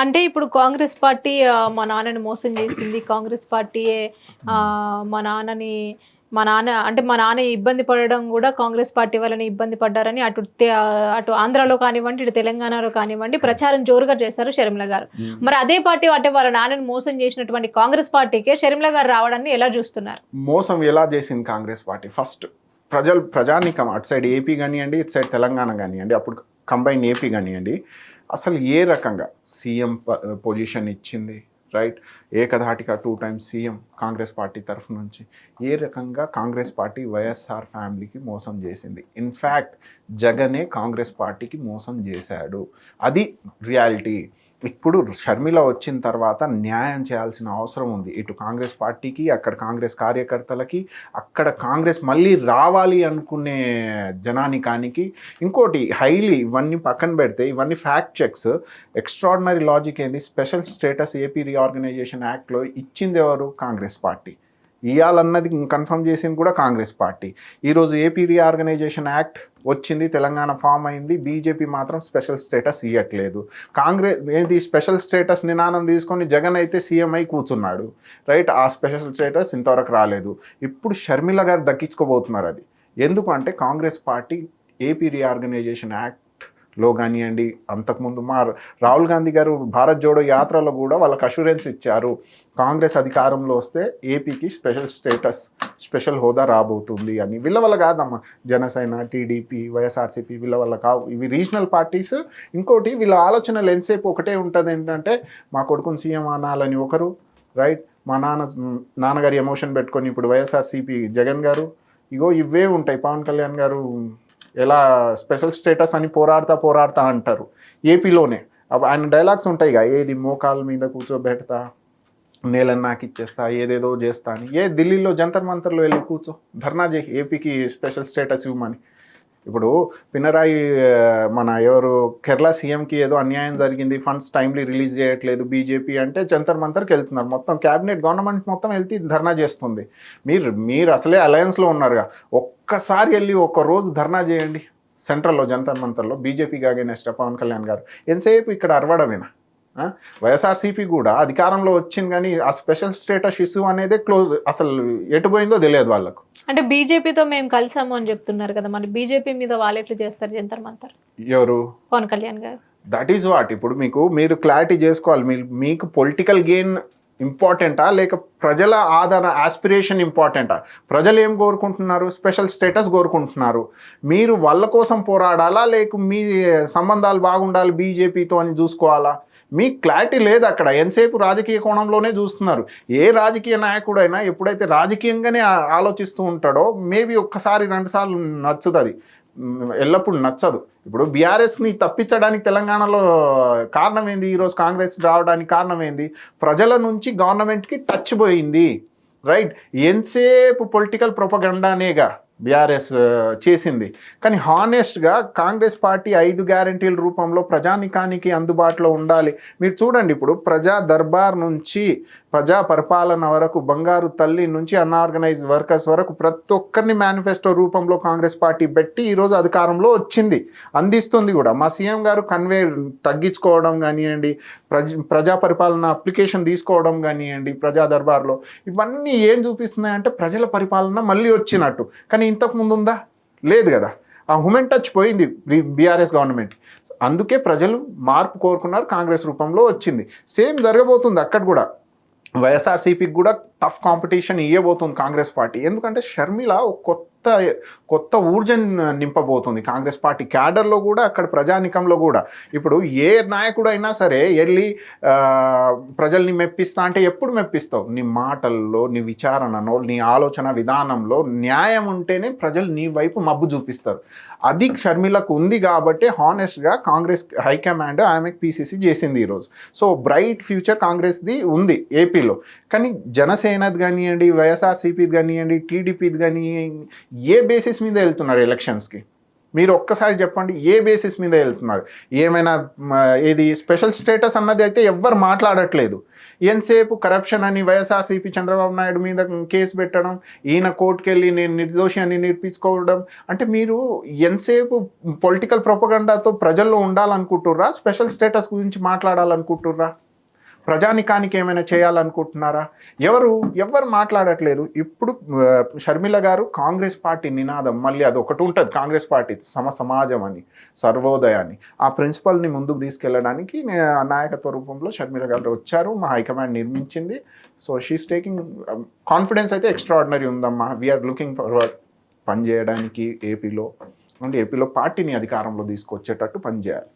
అంటే ఇప్పుడు కాంగ్రెస్ పార్టీ మా నాన్నని మోసం చేసింది. కాంగ్రెస్ పార్టీయే హ్మ్. మా నాన్నని మా నాన్న ఇబ్బంది పడడం గూడా కాంగ్రెస్ పార్టీ వల్లనే ఇబ్బంది పడ్డారని అటు ఆంధ్రాలో కానివ్వండి, ఇటు తెలంగాణలో కానివ్వండి ప్రచారం జోరుగా చేశారు షర్మిల గారు. హ్మ్. మరి అదే పార్టీ అంటే వాళ్ళ నాన్నని మోసం చేసినటువంటి కాంగ్రెస్ పార్టీకే షర్మిల గారు రావడాన్ని ఎలా జూస్తున్నారు? మోసం ఎలా చేసింది కాంగ్రెస్ పార్టీ? ఫస్ట్ ప్రజానీకం అటు సైడ్ ఏపీ గానియండి, ఇటు సైడ్ తెలంగాణ గానియండి, అప్పుడు కంబైన్డ్ ఏపీ గానియండి, అసలు ఏ రకంగా సీఎం పొజిషన్ ఇచ్చింది, రైట్? ఏకధాటిగా 2 టైమ్స్ సీఎం కాంగ్రెస్ పార్టీ తరఫు నుంచి. ఏ రకంగా కాంగ్రెస్ పార్టీ వైఎస్ఆర్ ఫ్యామిలీకి మోసం చేసింది. ఇన్ఫ్యాక్ట్ జగనే కాంగ్రెస్ పార్టీకి మోసం చేశాడు. అది రియాలిటీ. ఇప్పుడు షర్మిల వచ్చిన తర్వాత న్యాయం చేయాల్సిన అవసరం ఉంది. ఇటు కాంగ్రెస్ పార్టీకి, అక్కడ కాంగ్రెస్ కార్యకర్తలకి, అక్కడ కాంగ్రెస్ మళ్ళీ రావాలి అనుకునే జనానికానికి. ఇంకోటి హైలీ ఇవన్నీ పక్కన పెడితే ఇవన్నీ ఫ్యాక్ట్ చెక్స్. ఎక్స్ట్రాడినరీ లాజిక్ ఏంది, స్పెషల్ స్టేటస్ ఏపీ రీఆర్గనైజేషన్ యాక్ట్లో ఇచ్చింది ఎవరు? కాంగ్రెస్ పార్టీ. ఇవ్వాలన్నది కన్ఫర్మ్ చేసింది కూడా కాంగ్రెస్ పార్టీ. ఈరోజు ఏపీ రీఆర్గనైజేషన్ యాక్ట్ వచ్చింది, తెలంగాణ ఫామ్ అయింది, బీజేపీ మాత్రం స్పెషల్ స్టేటస్ ఇవ్వట్లేదు. కాంగ్రెస్ ఏంటి స్పెషల్ స్టేటస్ నినాదం తీసుకొని జగన్ అయితే సీఎం అయి కూర్చున్నాడు, రైట్? ఆ స్పెషల్ స్టేటస్ ఇంతవరకు రాలేదు. ఇప్పుడు షర్మిల గారు దక్కించుకోబోతున్నారు అది. ఎందుకు అంటే కాంగ్రెస్ పార్టీ ఏపీ రీఆర్గనైజేషన్ యాక్ట్లో కానివ్వండి, అంతకుముందు రాహుల్ గాంధీ గారు భారత్ జోడో యాత్రలో కూడా వాళ్ళకి అష్యూరెన్స్ ఇచ్చారు, కాంగ్రెస్ అధికారంలో వస్తే ఏపీకి స్పెషల్ స్టేటస్, స్పెషల్ హోదా రాబోతుంది అని. వీళ్ళ వల్ల కాదమ్మా, జనసేన, టీడీపీ, వైఎస్ఆర్సీపీ వీళ్ళ వల్ల కావు, ఇవి రీజనల్ పార్టీస్. ఇంకోటి వీళ్ళ ఆలోచనలు ఎంతసేపు ఒకటే ఉంటుంది, ఏంటంటే మా కొడుకుని సీఎం అనాలని ఒకరు, రైట్? మా నాన్నగారి ఎమోషన్ పెట్టుకొని ఇప్పుడు వైఎస్ఆర్సీపీ జగన్ గారు, ఇగో ఇవే ఉంటాయి. పవన్ కళ్యాణ్ గారు ఎలా స్పెషల్ స్టేటస్ అని పోరాడుతా అంటారు ఏపీలోనే. ఆయన డైలాగ్స్ ఉంటాయిగా, ఏది మోకాళ్ళ మీద కూర్చోబెడతా, నేలని నాకు ఇచ్చేస్తా, ఏదేదో చేస్తా అని. ఢిల్లీలో జంతర్ మంతర్లో వెళ్ళి కూర్చో, ధర్నా చేయి, ఏపీకి స్పెషల్ స్టేటస్ ఇవ్వమని. ఇప్పుడు పినరాయి మన ఎవరు కేరళ సీఎంకి ఏదో అన్యాయం జరిగింది, ఫండ్స్ టైమ్లీ రిలీజ్ చేయట్లేదు బీజేపీ అంటే జంతర్ మంతర్కి వెళ్తున్నారు. మొత్తం క్యాబినెట్ గవర్నమెంట్ మొత్తం వెళ్తే ధర్నా చేస్తుంది. మీరు అసలే అలయన్స్లో ఉన్నారుగా, ఒక్కసారి వెళ్ళి ఒక్క రోజు ధర్నా చేయండి సెంట్రల్లో జంతర్ మంతర్లో, బీజేపీకి అగైనెస్ట్ పవన్ కళ్యాణ్ గారు. ఎంతసేపు ఇక్కడ అరవడమేనా? వైఎస్ఆర్సీపీ కూడా అధికారంలో వచ్చింది కానీ ఆ స్పెషల్ స్టేటస్ ఇష్యూ అనేది క్లోజ్, అసలు ఎటుపోయిందో తెలియదు వాళ్ళకు. అంటే బీజేపీతో మేము కలిసాము అని చెప్తున్నారు కదా, మరి బీజేపీ మీద వాళ్ళు ఎట్లా చేస్తారు జంతర్ మంతర్? ఎవరు? పవన్ కళ్యాణ్ గారు. That is what. ఇప్పుడు మీరు క్లారిటీ చేసుకోవాలి. మీకు పొలిటికల్ గెయిన్ ఇంపార్టెంటా లేక ప్రజల ఆదరణ ఆస్పిరేషన్ ఇంపార్టెంటా? ప్రజలు ఏం కోరుకుంటున్నారు? స్పెషల్ స్టేటస్ కోరుకుంటున్నారు. మీరు వాళ్ళ కోసం పోరాడాలా లేక మీ సంబంధాలు బాగుండాలి బీజేపీతో అని చూసుకోవాలా? మీకు క్లారిటీ లేదు అక్కడ. ఎంతసేపు రాజకీయ కోణంలోనే చూస్తున్నారు. ఏ రాజకీయ నాయకుడైనా ఎప్పుడైతే రాజకీయంగానే ఆలోచిస్తూ ఉంటాడో మేబీ ఒక్కసారి 2 సార్లు నచ్చుతుంది, ఎల్లప్పుడు నచ్చదు. ఇప్పుడు బీఆర్ఎస్ని తప్పించడానికి తెలంగాణలో కారణం ఏంది? ఈరోజు కాంగ్రెస్ రావడానికి కారణం ఏంది? ప్రజల నుంచి గవర్నమెంట్కి టచ్ పోయింది, రైట్? ఎంతసేపు పొలిటికల్ ప్రొపగండానేగా బీఆర్ఎస్ చేసింది. కానీ హానెస్ట్గా కాంగ్రెస్ పార్టీ 5 గ్యారంటీల రూపంలో ప్రజానికానికి అందుబాటులో ఉండాలి. మీరు చూడండి, ఇప్పుడు ప్రజా దర్బార్ నుంచి ప్రజా పరిపాలన వరకు, బంగారు తల్లి నుంచి అన్ఆర్గనైజ్ వర్కర్స్ వరకు ప్రతి ఒక్కరిని మేనిఫెస్టో రూపంలో కాంగ్రెస్ పార్టీ పెట్టి ఈరోజు అధికారంలో వచ్చింది, అందిస్తుంది కూడా. మా సీఎం గారు కన్వే తగ్గించుకోవడం కానివ్వండి, ప్రజా పరిపాలన అప్లికేషన్ తీసుకోవడం కానివ్వండి ప్రజా దర్బార్లో, ఇవన్నీ ఏం చూపిస్తున్నాయంటే ప్రజల పరిపాలన మళ్ళీ వచ్చినట్టు. కానీ ఇంతకు ముందు ఉందా? లేదు కదా. ఆ హ్యూమన్ టచ్ పోయింది బీఆర్ఎస్ గవర్నమెంట్. అందుకే ప్రజలు మార్పు కోరుకున్నారు, కాంగ్రెస్ రూపంలో వచ్చింది. సేమ్ జరగబోతుంది అక్కడ కూడా. వైఎస్ఆర్సీపీకి కూడా టఫ్ కాంపిటీషన్ ఇవ్వబోతుంది కాంగ్రెస్ పార్టీ. ఎందుకంటే షర్మిల కొత్త ఊర్జం నింపబోతుంది కాంగ్రెస్ పార్టీ క్యాడర్లో కూడా, అక్కడ ప్రజానికంలో కూడా. ఇప్పుడు ఏ నాయకుడైనా సరే వెళ్ళి ప్రజల్ని మెప్పిస్తా అంటే ఎప్పుడు మెప్పిస్తావు? నీ మాటల్లో, నీ విచారణలో, నీ ఆలోచన విధానంలో న్యాయం ఉంటేనే ప్రజలు నీ వైపు మబ్బు చూపిస్తారు. అది షర్మిలకు ఉంది కాబట్టి హానెస్ట్గా కాంగ్రెస్ హైకమాండ్ ఆమెకు పీసీసీ చేసింది ఈరోజు. సో బ్రైట్ ఫ్యూచర్ కాంగ్రెస్ది ఉంది ఏపీలో. కానీ జనసేనది కానివ్వండి, వైఎస్ఆర్సీపీది కానివ్వండి, టీడీపీది కానివ్వండి, ఏ బేసిస్ మీద వెళ్తున్నారు ఎలక్షన్స్కి? మీరు ఒక్కసారి చెప్పండి, ఏ బేసిస్ మీద వెళ్తున్నారు? ఏమైనా ఏది స్పెషల్ స్టేటస్ అన్నది అయితే ఎవ్వరు మాట్లాడట్లేదు. ఎంతసేపు కరప్షన్ అని వైఎస్ఆర్సీపీ చంద్రబాబు నాయుడు మీద కేసు పెట్టడం, ఈయన కోర్టుకెళ్ళి నేను నిర్దోషి అని నిరూపించుకోవడం. అంటే మీరు ఎంతసేపు పొలిటికల్ ప్రొపగండాతో ప్రజల్లో ఉండాలనుకుంటుర్రా? స్పెషల్ స్టేటస్ గురించి మాట్లాడాలనుకుంటుర్రా? ప్రజానికానికి ఏమైనా చేయాలనుకుంటున్నారా? ఎవరు మాట్లాడట్లేదు. ఇప్పుడు షర్మిల గారు కాంగ్రెస్ పార్టీ నినాదం మళ్ళీ అది ఒకటి ఉంటుంది, కాంగ్రెస్ పార్టీ సమాజం అని, సర్వోదయాన్ని, ఆ ప్రిన్సిపల్ని ముందుకు తీసుకెళ్ళడానికి నాయకత్వ రూపంలో షర్మిల గారు వచ్చారు. మా హైకమాండ్ నిర్మించింది. సో షీఈస్ టేకింగ్ కాన్ఫిడెన్స్ అయితే ఎక్స్ట్రాడినరీ ఉందమ్మా. వీఆర్ లుకింగ్ ఫార్వర్డ్ పనిచేయడానికి ఏపీలో పార్టీని అధికారంలో తీసుకొచ్చేటట్టు పనిచేయాలి.